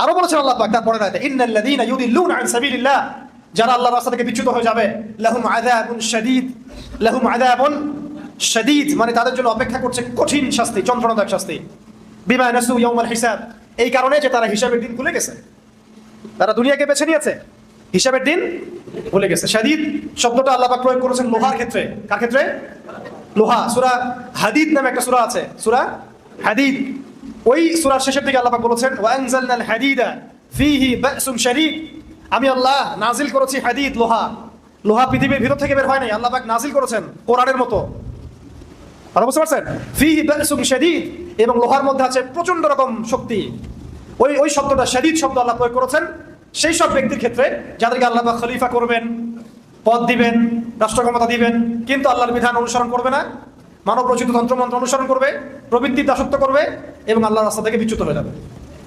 আরো বলেছেন আল্লাহ পাক তারপরে আয়াতে, ইন্নাল্লাযীনা ইউদিল্লুনা আন সাবিলিল্লাহ, যারা আল্লাহর রাস্তা থেকে বিচ্যুত হয়ে যাবে, লাহুম আযাবুন শাদীদ, লাহুম আযাবুন শাদীদ, মানে তাদের জন্য অপেক্ষা করছে কঠিন শাস্তি, যন্ত্রণাদায়ক শাস্তি। বিমা নাসু ইয়াউমাল হিসাব, এই কারণে যে তারা হিসাবের দিন ভুলে গেছে, তারা দুনিয়াকে বেছে নিয়েছে, হিসাবের দিন ভুলে গেছে। শাদীদ শব্দটা আল্লাহ পাক প্রয়োগ করেছেন লোহার ক্ষেত্রে। কার ক্ষেত্রে? লোহা। সূরা হাদিদ নামে একটা সূরা আছে, সূরা হাদিদ। ওই সূরার শেষের দিকে আল্লাহ পাক বলেছেন, ওয়া আনজালনাল হাদিদা ফীহি বা'সুন শাদীদ, আমি আল্লাহ নাজিল করেছি হাদিদ, লোহা। লোহা পৃথিবীর ভিতর থেকে বের হয় নাই, আল্লাহ পাক নাজিল করেছেন কোরআনের মতো। কথা বুঝতে পারছেন? ফীহি বা'সুন শাদীদ, এবং লোহার মধ্যে আছে প্রচন্ড রকম শক্তি। ওই শব্দটা শাদীদ শব্দ আল্লাহ প্রয়োগ করেছেন সেই সব ব্যক্তির ক্ষেত্রে যাদেরকে আল্লাহ পাক খলিফা করবেন, পদ দিবেন, রাষ্ট্র ক্ষমতা দিবেন, কিন্তু আল্লাহর বিধান অনুসরণ করবে না, মানব রচিত তন্ত্রমন্ত্র অনুসরণ করবে, প্রবৃত্তির দাসত্ব করবে এবং আল্লাহর রাস্তা থেকে বিচ্যুত হয়ে যাবে।